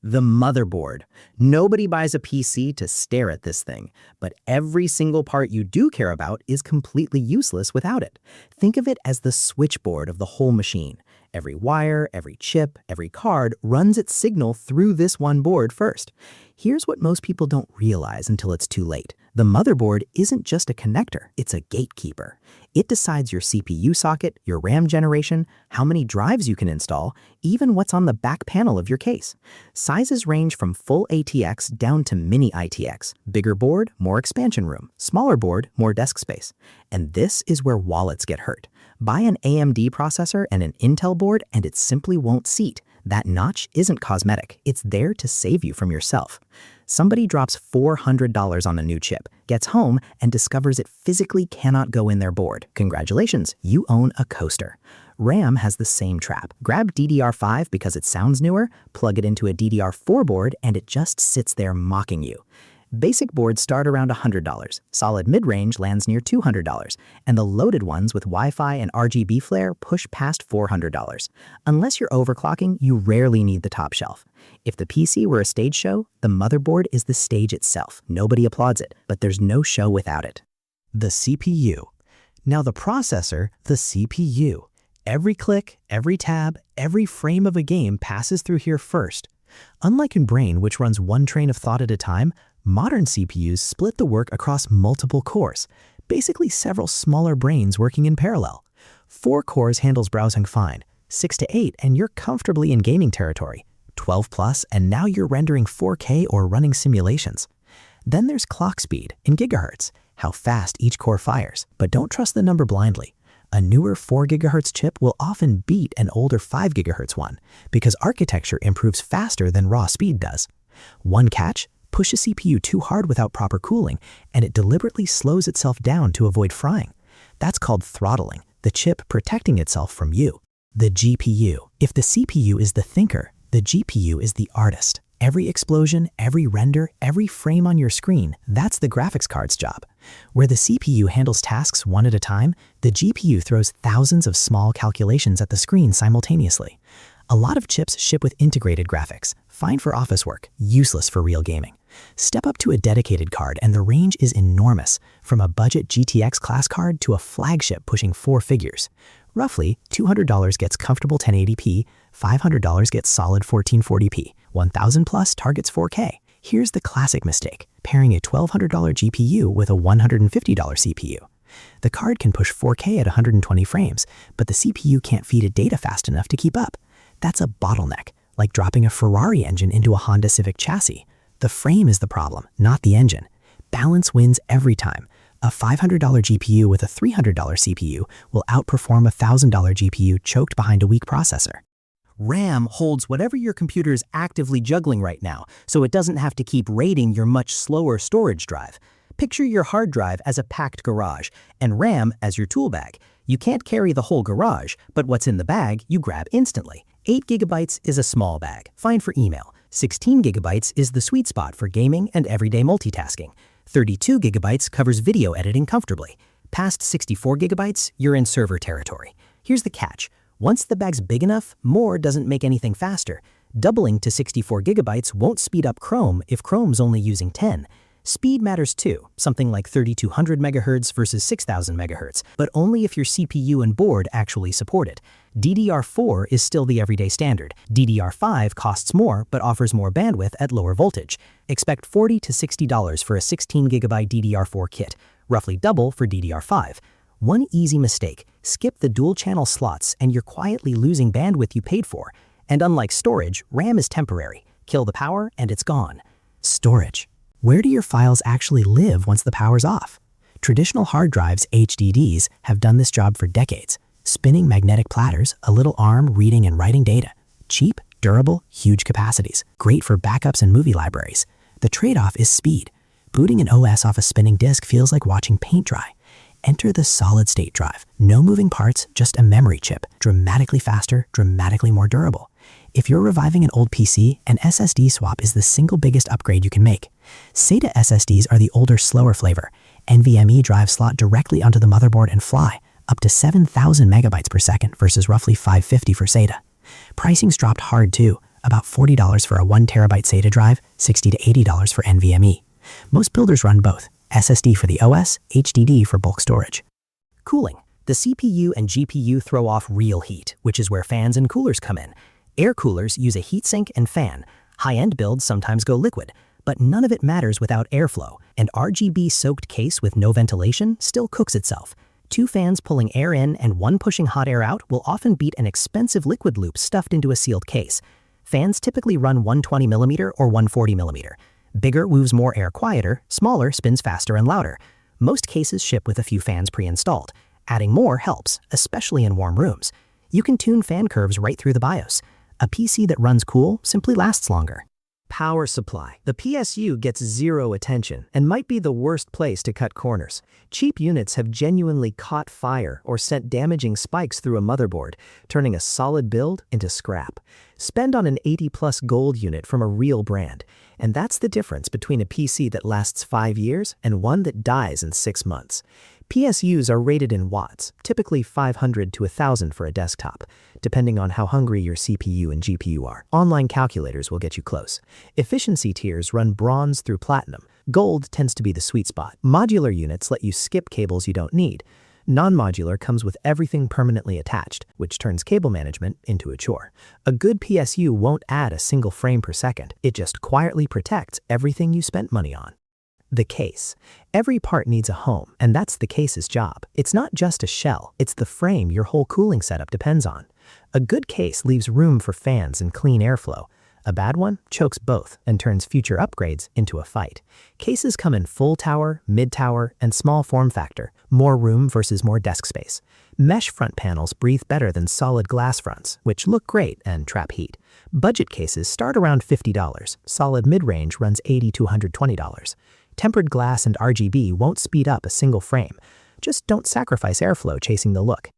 The motherboard. Nobody buys a PC to stare at this thing, but every single part you do care about is completely useless without it. Think of it as the switchboard of the whole machine. Every wire, every chip, every card runs its signal through this one board first. Here's what most people don't realize until it's too late. The motherboard isn't just a connector, it's a gatekeeper. It decides your CPU socket, your RAM generation, how many drives you can install, even what's on the back panel of your case. Sizes range from full ATX down to mini ITX. Bigger board, more expansion room. Smaller board, more desk space. And this is where wallets get hurt. Buy an AMD processor and an Intel board and it simply won't seat. That notch isn't cosmetic, it's there to save you from yourself. Somebody drops $400 on a new chip, gets home, and discovers it physically cannot go in their board. Congratulations, you own a coaster. RAM has the same trap. Grab DDR5 because it sounds newer, plug it into a DDR4 board, and it just sits there mocking you. Basic boards start around $100, solid mid-range lands near $200, and the loaded ones with Wi-Fi and RGB flare push past $400. Unless you're overclocking, you rarely need the top shelf. If the PC were a stage show, the motherboard is the stage itself. Nobody applauds it, but there's no show without it. The CPU. Now the processor, the CPU. Every click, every tab, every frame of a game passes through here first. Unlike in Brain, which runs one train of thought at a time, modern CPUs split the work across multiple cores, basically several smaller brains working in parallel. 4 cores handles browsing fine, 6 to 8 and you're comfortably in gaming territory, 12 plus and now you're rendering 4K or running simulations. Then there's clock speed in gigahertz, how fast each core fires, but don't trust the number blindly. A newer 4 GHz chip will often beat an older 5 GHz one because architecture improves faster than raw speed does. One catch: push a CPU too hard without proper cooling, and it deliberately slows itself down to avoid frying. That's called throttling, the chip protecting itself from you. The GPU. If the CPU is the thinker, the GPU is the artist. Every explosion, every render, every frame on your screen, that's the graphics card's job. Where the CPU handles tasks one at a time, the GPU throws thousands of small calculations at the screen simultaneously. A lot of chips ship with integrated graphics, fine for office work, useless for real gaming. Step up to a dedicated card and the range is enormous, from a budget GTX class card to a flagship pushing 4 figures. Roughly, $200 gets comfortable 1080p, $500 gets solid 1440p, $1,000 plus targets 4K. Here's the classic mistake, pairing a $1,200 GPU with a $150 CPU. The card can push 4K at 120 frames, but the CPU can't feed it data fast enough to keep up. That's a bottleneck, like dropping a Ferrari engine into a Honda Civic chassis. The frame is the problem, not the engine. Balance wins every time. A $500 GPU with a $300 CPU will outperform a $1,000 GPU choked behind a weak processor. RAM holds whatever your computer is actively juggling right now, so it doesn't have to keep raiding your much slower storage drive. Picture your hard drive as a packed garage, and RAM as your tool bag. You can't carry the whole garage, but what's in the bag you grab instantly. 8 gigabytes is a small bag, fine for email. 16 gigabytes is the sweet spot for gaming and everyday multitasking. 32 gigabytes covers video editing comfortably. Past 64 gigabytes, you're in server territory. Here's the catch. Once the bag's big enough, more doesn't make anything faster. Doubling to 64 gigabytes won't speed up Chrome if Chrome's only using 10. Speed matters too, something like 3200 MHz versus 6000 MHz, but only if your CPU and board actually support it. DDR4 is still the everyday standard. DDR5 costs more, but offers more bandwidth at lower voltage. Expect $40 to $60 for a 16GB DDR4 kit, roughly double for DDR5. One easy mistake: skip the dual-channel slots and you're quietly losing bandwidth you paid for. And unlike storage, RAM is temporary. Kill the power and it's gone. Storage. Where do your files actually live once the power's off? Traditional hard drives, HDDs, have done this job for decades. Spinning magnetic platters, a little arm reading and writing data. Cheap, durable, huge capacities. Great for backups and movie libraries. The trade-off is speed. Booting an OS off a spinning disk feels like watching paint dry. Enter the solid-state drive. No moving parts, just a memory chip. Dramatically faster, dramatically more durable. If you're reviving an old PC, an SSD swap is the single biggest upgrade you can make. SATA SSDs are the older, slower flavor. NVMe drives slot directly onto the motherboard and fly, up to 7,000 megabytes per second versus roughly 550 for SATA. Pricing's dropped hard too. about $40 for a 1TB SATA drive, $60 to $80 for NVMe. Most builders run both, SSD for the OS, HDD for bulk storage. Cooling. The CPU and GPU throw off real heat, which is where fans and coolers come in. Air coolers use a heatsink and fan. High-end builds sometimes go liquid, but none of it matters without airflow. An RGB-soaked case with no ventilation still cooks itself. 2 fans pulling air in and 1 pushing hot air out will often beat an expensive liquid loop stuffed into a sealed case. Fans typically run 120mm or 140mm. Bigger moves more air quieter, smaller spins faster and louder. Most cases ship with a few fans pre-installed. Adding more helps, especially in warm rooms. You can tune fan curves right through the BIOS. A PC that runs cool simply lasts longer. Power supply. The PSU gets zero attention and might be the worst place to cut corners. Cheap units have genuinely caught fire or sent damaging spikes through a motherboard, turning a solid build into scrap. Spend on an 80+ gold unit from a real brand, and that's the difference between a PC that lasts 5 years and one that dies in 6 months. PSUs are rated in watts, typically 500 to 1,000 for a desktop, depending on how hungry your CPU and GPU are. Online calculators will get you close. Efficiency tiers run bronze through platinum. Gold tends to be the sweet spot. Modular units let you skip cables you don't need. Non-modular comes with everything permanently attached, which turns cable management into a chore. A good PSU won't add a single frame per second. It just quietly protects everything you spent money on. The case. Every part needs a home, and that's the case's job. It's not just a shell, it's the frame your whole cooling setup depends on. A good case leaves room for fans and clean airflow. A bad one chokes both and turns future upgrades into a fight. Cases come in full tower, mid-tower, and small form factor. More room versus more desk space. Mesh front panels breathe better than solid glass fronts, which look great and trap heat. Budget cases start around $50. Solid mid-range runs $80 to $120. Tempered glass and RGB won't speed up a single frame. Just don't sacrifice airflow chasing the look.